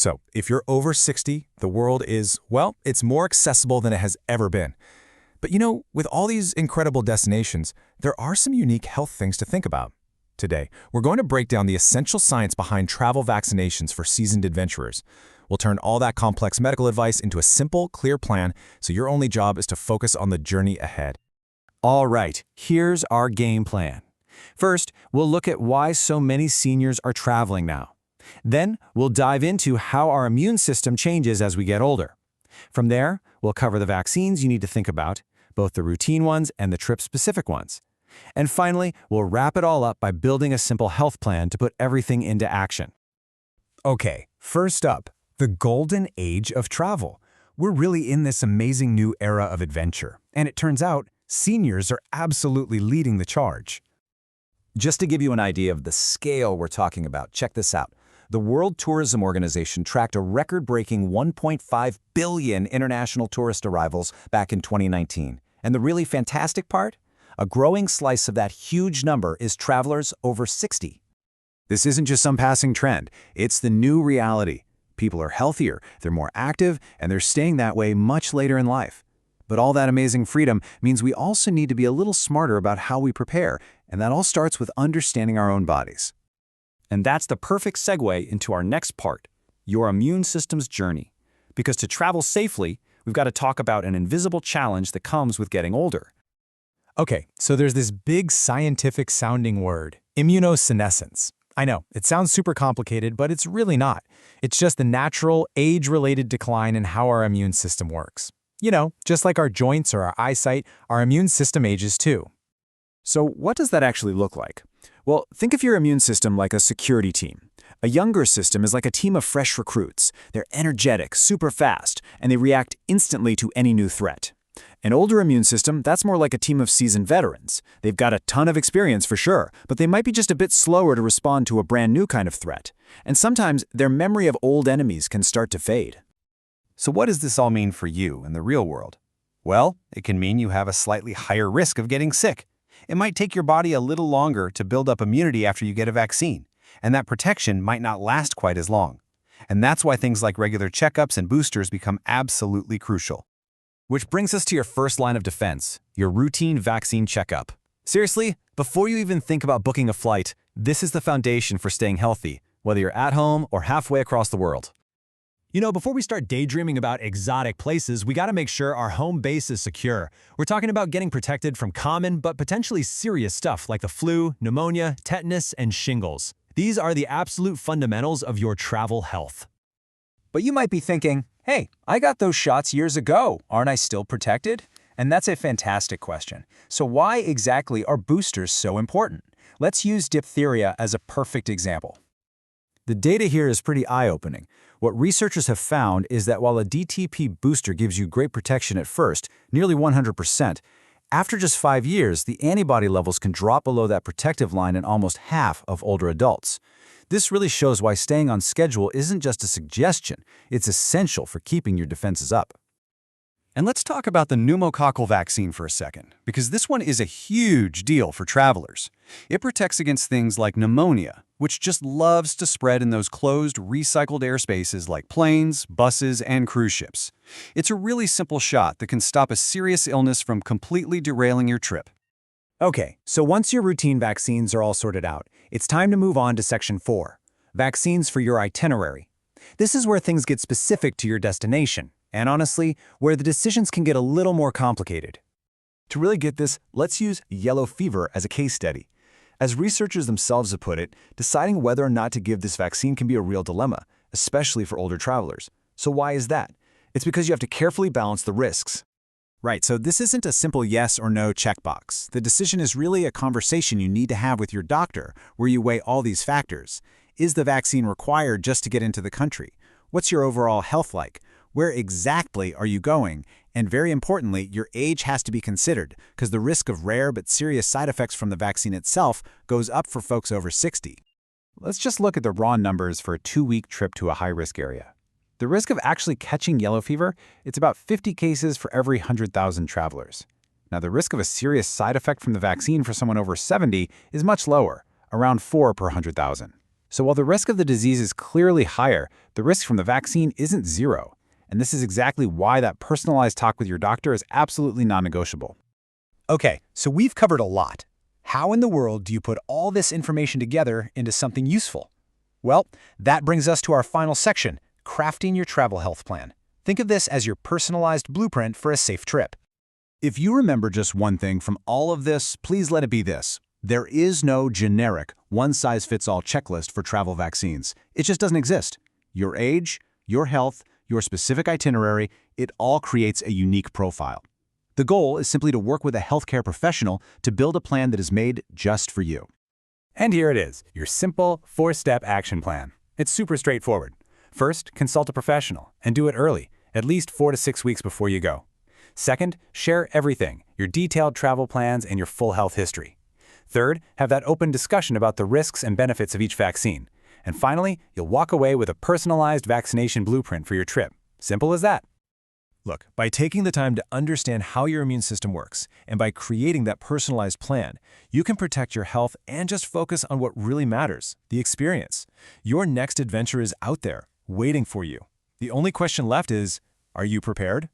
So, if you're over 60, the world is, well, it's more accessible than it has ever been. But with all these incredible destinations, there are some unique health things to think about. Today, we're going to break down the essential science behind travel vaccinations for seasoned adventurers. We'll turn all that complex medical advice into a simple, clear plan, so your only job is to focus on the journey ahead. All right, here's our game plan. First, we'll look at why so many seniors are traveling now. Then, we'll dive into how our immune system changes as we get older. From there, we'll cover the vaccines you need to think about, both the routine ones and the trip-specific ones. And finally, we'll wrap it all up by building a simple health plan to put everything into action. Okay, first up, the golden age of travel. We're really in this amazing new era of adventure, and it turns out seniors are absolutely leading the charge. Just to give you an idea of the scale we're talking about, check this out. The World Tourism Organization tracked a record-breaking 1.5 billion international tourist arrivals back in 2019. And the really fantastic part? A growing slice of that huge number is travelers over 60. This isn't just some passing trend. It's the new reality. People are healthier, they're more active, and they're staying that way much later in life. But all that amazing freedom means we also need to be a little smarter about how we prepare, and that all starts with understanding our own bodies. And that's the perfect segue into our next part, your immune system's journey. Because to travel safely, we've got to talk about an invisible challenge that comes with getting older. Okay, so there's this big scientific-sounding word, immunosenescence. I know, it sounds super complicated, but it's really not. It's just the natural, age-related decline in how our immune system works. Just like our joints or our eyesight, our immune system ages too. So what does that actually look like? Well, think of your immune system like a security team. A younger system is like a team of fresh recruits. They're energetic, super fast, and they react instantly to any new threat. An older immune system, that's more like a team of seasoned veterans. They've got a ton of experience for sure, but they might be just a bit slower to respond to a brand new kind of threat. And sometimes their memory of old enemies can start to fade. So what does this all mean for you in the real world? Well, it can mean you have a slightly higher risk of getting sick. It might take your body a little longer to build up immunity after you get a vaccine, and that protection might not last quite as long. And that's why things like regular checkups and boosters become absolutely crucial. Which brings us to your first line of defense, your routine vaccine checkup. Seriously, before you even think about booking a flight, this is the foundation for staying healthy, whether you're at home or halfway across the world. Before we start daydreaming about exotic places, we gotta make sure our home base is secure. We're talking about getting protected from common but potentially serious stuff like the flu, pneumonia, tetanus, and shingles. These are the absolute fundamentals of your travel health. But you might be thinking, hey, I got those shots years ago. Aren't I still protected? And that's a fantastic question. So why exactly are boosters so important? Let's use diphtheria as a perfect example. The data here is pretty eye-opening. What researchers have found is that while a DTP booster gives you great protection at first, nearly 100%, after just 5 years, the antibody levels can drop below that protective line in almost half of older adults. This really shows why staying on schedule isn't just a suggestion, it's essential for keeping your defenses up. And let's talk about the pneumococcal vaccine for a second, because this one is a huge deal for travelers. It protects against things like pneumonia, which just loves to spread in those closed, recycled airspaces like planes, buses, and cruise ships. It's a really simple shot that can stop a serious illness from completely derailing your trip. Okay, so once your routine vaccines are all sorted out, it's time to move on to Section 4, vaccines for your itinerary. This is where things get specific to your destination, and honestly, where the decisions can get a little more complicated. To really get this, let's use yellow fever as a case study. As researchers themselves have put it, deciding whether or not to give this vaccine can be a real dilemma, especially for older travelers. So why is that? It's because you have to carefully balance the risks. Right, so this isn't a simple yes or no checkbox. The decision is really a conversation you need to have with your doctor, where you weigh all these factors. Is the vaccine required just to get into the country? What's your overall health like? Where exactly are you going? And very importantly, your age has to be considered, because the risk of rare but serious side effects from the vaccine itself goes up for folks over 60. Let's just look at the raw numbers for a 2-week trip to a high-risk area. The risk of actually catching yellow fever, it's about 50 cases for every 100,000 travelers. Now, the risk of a serious side effect from the vaccine for someone over 70 is much lower, around 4 per 100,000. So while the risk of the disease is clearly higher, the risk from the vaccine isn't zero. And this is exactly why that personalized talk with your doctor is absolutely non-negotiable. Okay, so we've covered a lot. How in the world do you put all this information together into something useful? Well, that brings us to our final section, crafting your travel health plan. Think of this as your personalized blueprint for a safe trip. If you remember just one thing from all of this, please let it be this. There is no generic, one-size-fits-all checklist for travel vaccines. It just doesn't exist. Your age, your health, your specific itinerary, it all creates a unique profile. The goal is simply to work with a healthcare professional to build a plan that is made just for you. And here it is, your simple 4-step action plan. It's super straightforward. First, consult a professional and do it early, at least 4 to 6 weeks before you go. Second, share everything, your detailed travel plans and your full health history. Third, have that open discussion about the risks and benefits of each vaccine. And finally, you'll walk away with a personalized vaccination blueprint for your trip. Simple as that. Look, by taking the time to understand how your immune system works, and by creating that personalized plan, you can protect your health and just focus on what really matters, the experience. Your next adventure is out there, waiting for you. The only question left is, are you prepared?